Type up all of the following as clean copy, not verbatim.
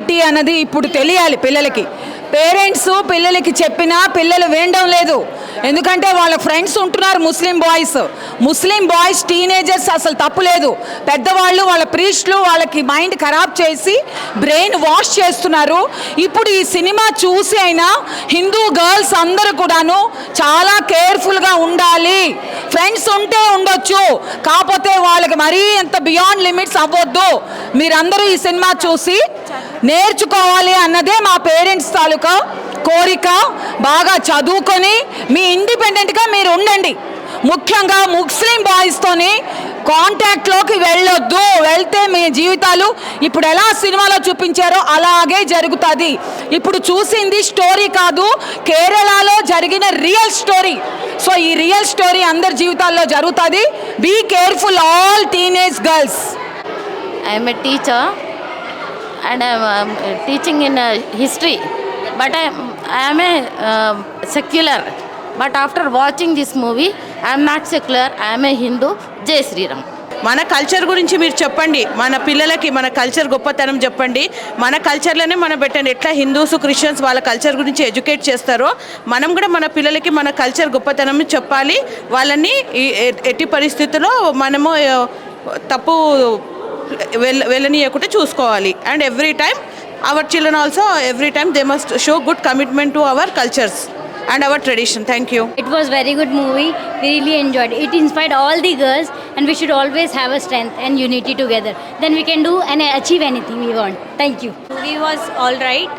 ఏంటి అన్నది ఇప్పుడు తెలియాలి పిల్లలకి. పేరెంట్స్ పిల్లలకి చెప్పినా పిల్లలు వినడం లేదు. ఎందుకంటే వాళ్ళ ఫ్రెండ్స్ ఉంటున్నారు ముస్లిం బాయ్స్ టీనేజర్స్, అసలు తప్పు లేదు. పెద్దవాళ్ళు వాళ్ళ ప్రీస్టులు వాళ్ళకి మైండ్ ఖరాబ్ చేసి బ్రెయిన్ వాష్ చేస్తున్నారు. ఇప్పుడు ఈ సినిమా చూసి అయినా హిందూ గర్ల్స్ అందరూ కూడాను చాలా కేర్ఫుల్గా ఉండాలి. ఫ్రెండ్స్ ఉంటే ఉండొచ్చు, కాకపోతే వాళ్ళకి మరీ ఎంత బియాండ్ లిమిట్స్ అవ్వద్దు. మీరందరూ ఈ సినిమా చూసి నేర్చుకోవాలి అన్నదే మా పేరెంట్స్ తాలూకా కోరిక. బాగా చదువుకొని మీ ఇండిపెండెంట్గా మీరు ఉండండి. ముఖ్యంగా ముస్లిం బాయ్స్తోని కాంటాక్ట్లోకి వెళ్ళొద్దు. వెళ్తే మీ జీవితాలు ఇప్పుడు ఎలా సినిమాలో చూపించారో అలాగే జరుగుతుంది. ఇప్పుడు చూసింది స్టోరీ కాదు, కేరళలో జరిగిన రియల్ స్టోరీ. సో ఈ రియల్ స్టోరీ అందరి జీవితాల్లో జరుగుతుంది. Be careful all teenage girls. I'm a teacher and I am teaching in history, but I am a secular. But after watching this movie, I am not secular, I am a Hindu. Jai Sri Ram. మన culture గురించి మీరు చెప్పండి, మన పిల్లలకి మన culture గొప్పతనం చెప్పండి. మన కల్చర్లోనే మనం పెట్టండి. ఎట్లా హిందూస్ క్రిస్టియన్స్ వాళ్ళ కల్చర్ గురించి ఎడ్యుకేట్ చేస్తారో మనం కూడా మన పిల్లలకి మన కల్చర్ గొప్పతనం చెప్పాలి. వాళ్ళని ఎట్టి పరిస్థితుల్లో మనము తప్పు వెళ్ళనీయకుండా చూసుకోవాలి. And every time our children also every time they must show good commitment to our cultures and our tradition. Thank you. It was very good movie. We really enjoyed it. It inspired all the girls, and we should always have a strength and unity together. Then we can do and achieve anything we want. Thank you. Movie was all right.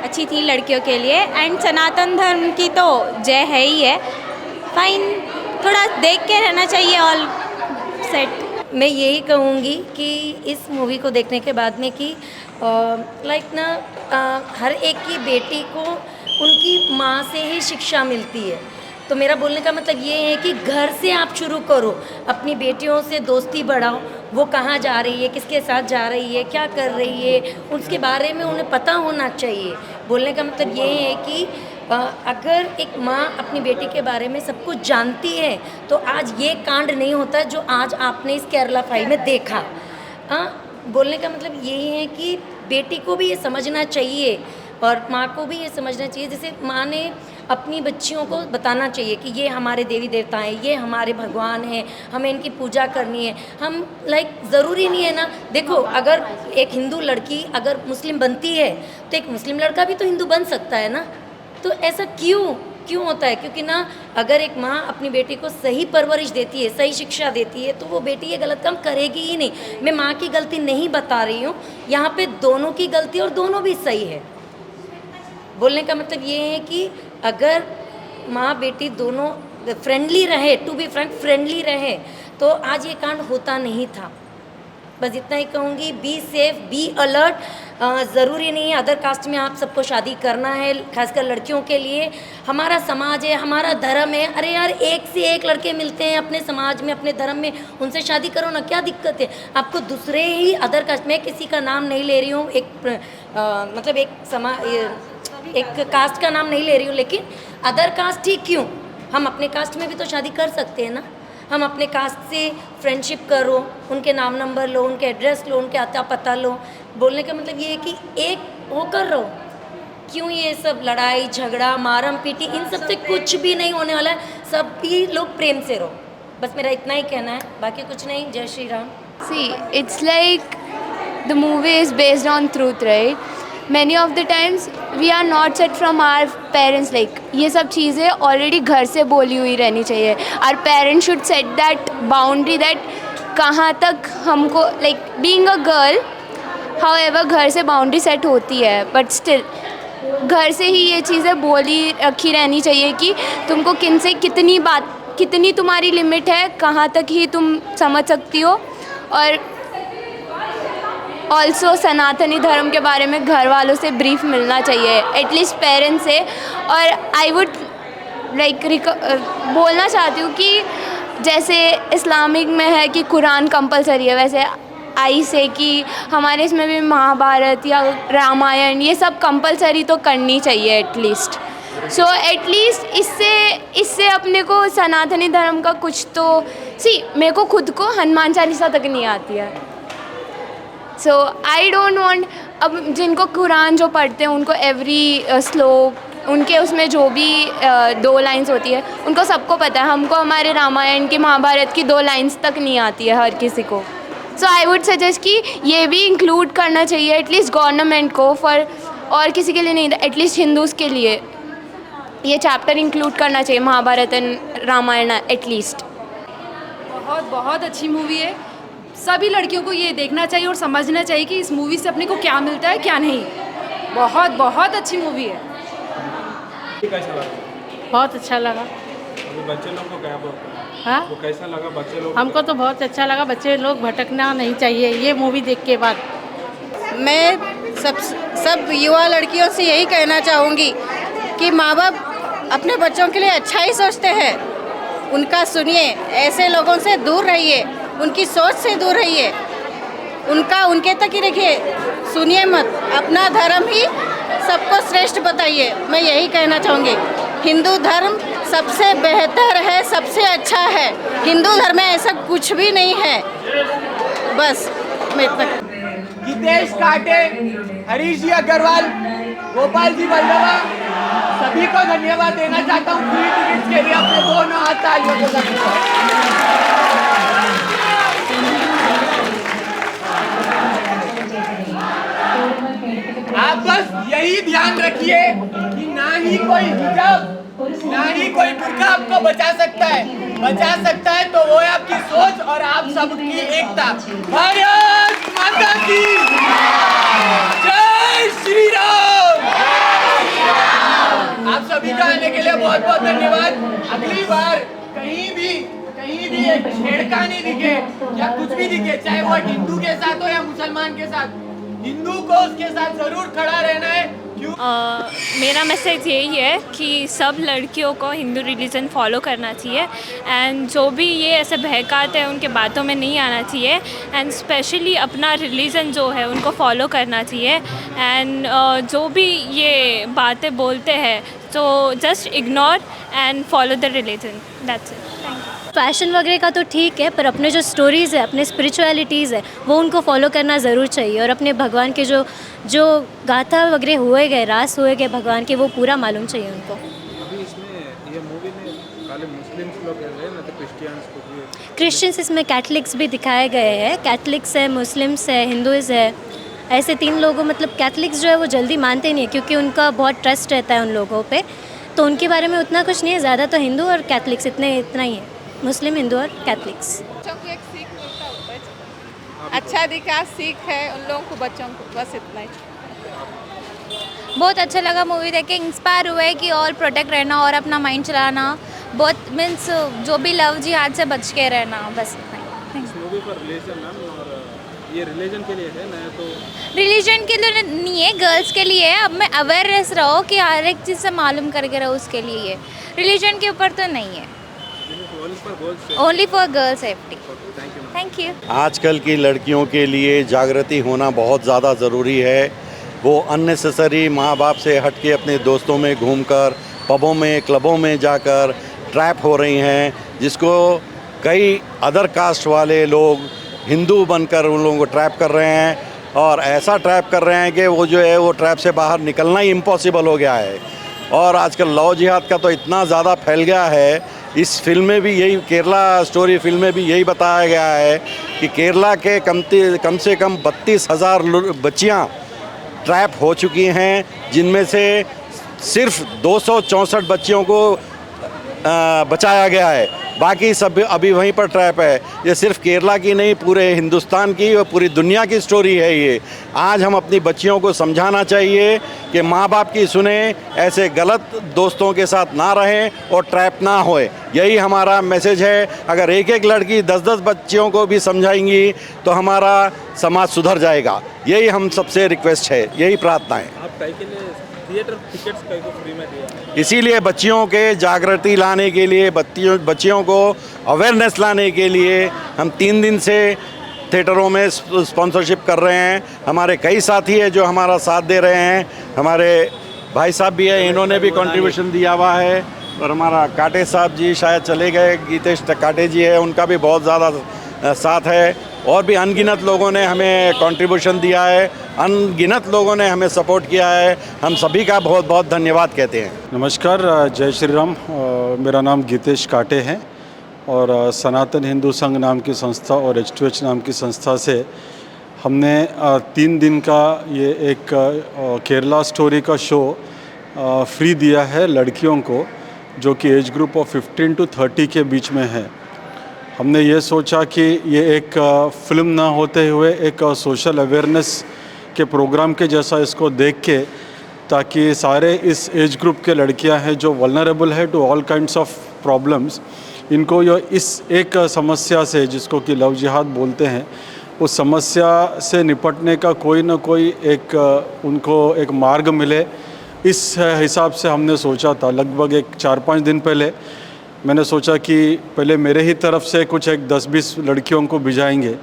अच्छी थी लड़कियों के लिए. And सनातन धर्म की तो जय है ही है. फाइन, थोड़ा देख के रहना चाहिए. All set. मैं यही कहूँगी कि इस मूवी को देखने के बाद में कि लाइक ना हर एक की बेटी को उनकी माँ से ही शिक्षा मिलती है. तो मेरा बोलने का मतलब ये है कि घर से आप शुरू करो, अपनी बेटियों से दोस्ती बढ़ाओ. वो कहाँ जा रही है, किसके साथ जा रही है, क्या कर रही है, उसके बारे में उन्हें पता होना चाहिए. बोलने का मतलब ये है कि अगर एक माँ अपनी बेटी के बारे में सब कुछ जानती है तो आज ये कांड नहीं होता जो आज आपने इस केरला फाइल में देखा. बोलने का मतलब यही है कि बेटी को भी ये समझना चाहिए और माँ को भी ये समझना चाहिए. जैसे माँ ने अपनी बच्चियों को बताना चाहिए कि ये हमारे देवी देवता हैं, ये हमारे भगवान हैं, हमें इनकी पूजा करनी है. हम लाइक ज़रूरी नहीं है ना. देखो, अगर एक हिंदू लड़की अगर मुस्लिम बनती है तो एक मुस्लिम लड़का भी तो हिंदू बन सकता है ना. तो ऐसा क्यों होता है? क्योंकि ना अगर एक माँ अपनी बेटी को सही परवरिश देती है, सही शिक्षा देती है, तो वो बेटी ये गलत काम करेगी ही नहीं. मैं माँ की गलती नहीं बता रही हूँ, यहाँ पे दोनों की गलती और दोनों भी सही है. बोलने का मतलब ये है कि अगर माँ बेटी दोनों फ्रेंडली रहे, टू बी फ्रैंक फ्रेंडली रहे, तो आज ये कांड होता नहीं था. बस इतना ही कहूँगी. Be safe, be alert. ज़रूरी नहीं है अदर कास्ट में आप सबको शादी करना है, खासकर लड़कियों के लिए. हमारा समाज है, हमारा धर्म है. अरे यार, एक से एक लड़के मिलते हैं अपने समाज में, अपने धर्म में, उनसे शादी करो ना. क्या दिक्कत है आपको? दूसरे ही अदर कास्ट में, किसी का नाम नहीं ले रही हूँ, मतलब एक कास्ट का नाम नहीं ले रही हूँ, लेकिन अदर कास्ट ही क्यों, हम अपने कास्ट में भी तो शादी कर सकते हैं ना. हम अपने कास्ट से फ्रेंडशिप करो, उनके नाम नंबर लो, उनके एड्रेस लो, उनके आता पता लो. बोलने का मतलब ये है कि एक होकर रहो. क्यों ये सब लड़ाई झगड़ा मारम पीटी, इन सब से कुछ भी नहीं होने वाला है. सभी लोग प्रेम से रहो. बस मेरा इतना ही कहना है, बाकी कुछ नहीं. जय Shri Ram. See, it's like the movie is based on truth, right? Many of the times we are not set from our parents, like ये सब चीज़ें ऑलरेडी घर से बोली हुई रहनी चाहिए. Our parents should set that boundary that कहाँ तक हमको, like being a girl, however घर से बाउंड्री सेट होती है, but still घर से ही ये चीज़ें बोली रखी रहनी चाहिए कि तुमको किन से कितनी तुम्हारी लिमिट है, कहाँ तक ही तुम समझ सकती हो. और ऑल्सो सनातनी धर्म के बारे में घर वालों से ब्रीफ मिलना चाहिए, एटलीस्ट पेरेंट्स से. और आई वुड लाइक बोलना चाहती हूँ कि जैसे इस्लामिक में है कि कुरान कंपलसरी है, वैसे आई से कि हमारे इसमें भी महाभारत या रामायण ये सब कंपलसरी तो करनी चाहिए एटलीस्ट. सो एटलीस्ट इससे अपने को सनातनी धर्म का कुछ तो मेरे को खुद को हनुमान चालीसा तक नहीं आती है. सो आई डोंट वांट अब जिनको कुरान जो पढ़ते हैं उनको एवरी श्लोक उनके उसमें जो भी 2 लाइन्स होती है उनको सबको पता है। हमको हमारे रामायण की महाभारत की 2 लाइन्स तक नहीं आती है हर किसी को। सो आई वुड सजेस्ट कि ये भी इंक्लूड करना चाहिए एटलीस्ट गवर्नमेंट को, फॉर और किसी के लिए नहीं, एटलीस्ट हिंदूज़ के लिए ये चैप्टर इंक्लूड करना चाहिए, महाभारत एंड रामायण एटलीस्ट। बहुत बहुत अच्छी मूवी है। सभी लड़कियों को ये देखना चाहिए और समझना चाहिए कि इस मूवी से अपने को क्या मिलता है क्या नहीं। बहुत बहुत अच्छी मूवी है। कैसा लगा? बहुत अच्छा लगा। अभी बच्चे लोग को क्या बोलते हैं? हाँ, वो कैसा लगा बच्चे लोग? हमको तो बहुत अच्छा लगा। बच्चे लोग भटकना नहीं चाहिए ये मूवी देख के बाद। मैं सब युवा लड़कियों से यही कहना चाहूँगी कि माँ बाप अपने बच्चों के लिए अच्छा ही सोचते हैं, उनका सुनिए, ऐसे लोगों से दूर रहिए, उनकी सोच से दूर रहिए, उनके तक ही रखिए, सुनिए मत, अपना धर्म ही सबको श्रेष्ठ बताइए। मैं यही कहना चाहूँगी, हिंदू धर्म सबसे बेहतर है, सबसे अच्छा है। हिंदू धर्म में ऐसा कुछ भी नहीं है। बस मैं तक गीतेश काटे, हरीश जी अग्रवाल, गोपाल जी बल्लवा, सभी को धन्यवाद देना चाहता हूँ फ्री टिकट्स के लिए। अपने दोनों हाथ तालियों के साथ। आप बस यही ध्यान रखिए कि ना ही कोई हिजाब ना ही कोई बुर्का आपको बचा सकता है। बचा सकता है तो वो है आपकी सोच और आप सबकी एकता। भारत माता की जय श्री राम। आप सभी का आने के लिए बहुत बहुत धन्यवाद। अगली बार कहीं भी एक छेड़खानी दिखे या कुछ भी दिखे, चाहे वो हिंदू के साथ हो या मुसलमान के साथ, हिंदू को उसके साथ जरूर खड़ा रहना है। क्यों? मेरा मैसेज यही है कि सब लड़कियों को हिंदू रिलीजन फॉलो करना चाहिए एंड जो भी ये ऐसे बहकाते हैं उनके बातों में नहीं आना चाहिए एंड स्पेशली अपना रिलीजन जो है उनको फॉलो करना चाहिए एंड जो भी ये बातें बोलते हैं तो just ignore and follow the religion. That's it. Thank you. Fashion वगैरह का तो ठीक है, पर अपने जो स्टोरीज़ है, अपने स्पिरिचुअलिटीज़ है, वो उनको फॉलो करना ज़रूर चाहिए और अपने भगवान के जो गाथा वगैरह हुए गए, रास हुए गए भगवान के, वो पूरा मालूम चाहिए उनको। अभी इसमें ये मूवी में खाली मुस्लिम्स लोग हैं ना, तो क्रिश्चियंस को भी? क्रिश्चियंस इसमें कैथलिक्स भी दिखाए गए हैं। कैथलिक्स है, मुस्लिम्स है, हिंदूज़ है, ऐसे 3 लोगों, मतलब कैथलिक्स जो है वो जल्दी मानते नहीं है क्योंकि उनका बहुत ट्रस्ट रहता है उन लोगों पे, तो उनके बारे में उतना कुछ नहीं है। ज़्यादा तो हिंदू और कैथलिक्स इतना ही है, मुस्लिम, हिंदू और कैथलिक्स। बच्चों को एक सीख मिलता है, अच्छा दिखा सीख है उन लोगों को, बच्चों को, बस इतना ही। बहुत अच्छा लगा मूवी देख के, इंस्पायर हुए कि और प्रोटेक्ट रहना और अपना माइंड चलाना, बहुत मीन्स जो भी लव जिहाद से बच के रहना, बस इतना ही। इस मूवी पर रिलीजन मैम, और ये रिलीजन के लिए है ना, तो रिलीजन के लिए नहीं है, गर्ल्स के लिए है। अब मैं अवेयरनेस रहो कि हर एक चीज़ से मालूम करके रहो, उसके लिए ये रिलीजन के ऊपर तो नहीं है, only for girl safety. Thank you. आजकल की लड़कियों के लिए जागृति होना बहुत ज़्यादा ज़रूरी है। वो अननेसेसरी माँ बाप से हट के अपने दोस्तों में घूमकर, पबों में, क्लबों में जाकर ट्रैप हो रही हैं, जिसको कई अदर कास्ट वाले लोग हिंदू बनकर उन लोगों को ट्रैप कर रहे हैं और ऐसा ट्रैप कर रहे हैं कि वो जो है वो ट्रैप से बाहर निकलना ही इम्पॉसिबल हो गया है। और आजकल लव जिहाद का तो इतना ज़्यादा फैल गया है। इस फिल्म में भी यही, केरला स्टोरी फिल्म में भी यही बताया गया है कि केरला के कम से कम 32,000 बच्चियाँ ट्रैप हो चुकी हैं, जिनमें से सिर्फ 264 बच्चियों को बचाया गया है, बाकी सब अभी वहीं पर ट्रैप है। ये सिर्फ केरला की नहीं, पूरे हिंदुस्तान की और पूरी दुनिया की स्टोरी है ये। आज हम अपनी बच्चियों को समझाना चाहिए कि माँ बाप की सुने, ऐसे गलत दोस्तों के साथ ना रहें और ट्रैप ना होए। यही हमारा मैसेज है। अगर एक एक लड़की 10-10 बच्चियों को भी समझाएंगी तो हमारा समाज सुधर जाएगा। यही हम सबसे रिक्वेस्ट है, यही प्रार्थना है। आप कई के लिए थिएटर टिकट्स कई को फ्री में दिया है, इसीलिए बच्चियों के जागृति लाने के लिए, बच्चियों को अवेयरनेस लाने के लिए हम 3 दिन से थिएटरों में स्पॉन्सरशिप कर रहे हैं। हमारे कई साथी हैं जो हमारा साथ दे रहे हैं। हमारे भाई साहब भी हैं, इन्होंने भी कंट्रीब्यूशन दिया हुआ है। और हमारा काटे साहब जी शायद चले गए, गीतेश काटे जी है, उनका भी बहुत ज़्यादा साथ है। और भी अनगिनत लोगों ने हमें कंट्रीब्यूशन दिया है। अनगिनत लोगों ने हमें सपोर्ट किया है, हम सभी का बहुत बहुत धन्यवाद कहते हैं। नमस्कार, जय श्री राम। मेरा नाम गीतेश काटे है और सनातन हिंदू संघ नाम की संस्था और H2H नाम की संस्था से हमने 3 दिन का ये एक केरला स्टोरी का शो फ्री दिया है लड़कियों को, जो कि एज ग्रुप ऑफ 15 to 30 के बीच में है। हमने ये सोचा कि ये एक फिल्म ना होते हुए एक सोशल अवेयरनेस के प्रोग्राम के जैसा इसको देख के, ताकि सारे इस एज ग्रुप के लड़कियां हैं जो वल्नरेबल है to all kinds of problems, इनको ये इस एक समस्या से, जिसको कि लव जिहाद बोलते हैं, उस समस्या से निपटने का कोई ना कोई एक उनको एक मार्ग मिले, इस हिसाब से हमने सोचा था। लगभग एक 4-5 दिन पहले मैंने सोचा कि पहले मेरे ही तरफ से कुछ एक 10-20 लड़कियों को भिजाएंगे।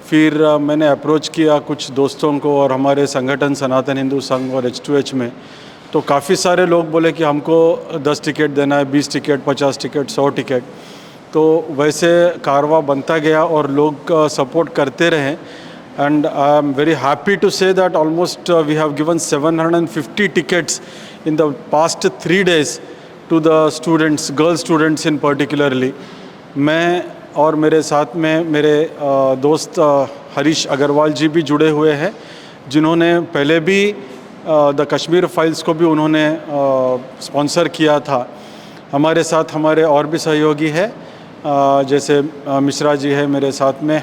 फिर मैंने अप्रोच किया कुछ दोस्तों को और हमारे संगठन सनातन हिंदू संघ और H2H में, तो काफ़ी सारे लोग बोले कि हमको 10 टिकट देना है, 20 टिकट, 50 टिकट, 100 टिकट। तो वैसे कारवा बनता गया और लोग सपोर्ट करते रहे। And I am very happy to say that almost we have given 750 tickets in the past 3 days to the students, girl students in particularly. मैं और मेरे साथ में मेरे दोस्त हरीश अग्रवाल जी भी जुड़े हुए हैं, जिन्होंने पहले भी द कश्मीर फाइल्स को भी उन्होंने स्पॉन्सर किया था। हमारे साथ हमारे और भी सहयोगी है, जैसे मिश्रा जी है मेरे साथ में,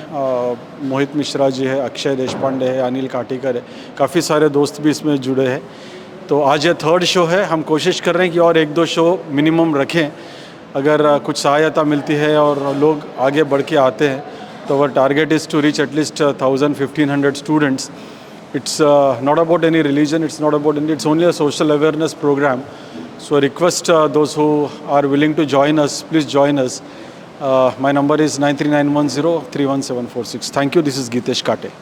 मोहित मिश्रा जी है, अक्षय देशपांडे है, अनिल काटीकर है, काफ़ी सारे दोस्त भी इसमें जुड़े हैं। तो आज ये 3rd शो है। हम कोशिश कर रहे हैं कि और 1-2 शो मिनिमम रखें। अगर कुछ सहायता मिलती है और लोग आगे बढ़ के आते हैं तो our target is to reach at least 1000-1500 students. It's not about any religion, it's not about any, it's only a social awareness program. So I request those who are willing to join us, please join us. My number is 93910 31746. Thank you. This is Gitesh Kate.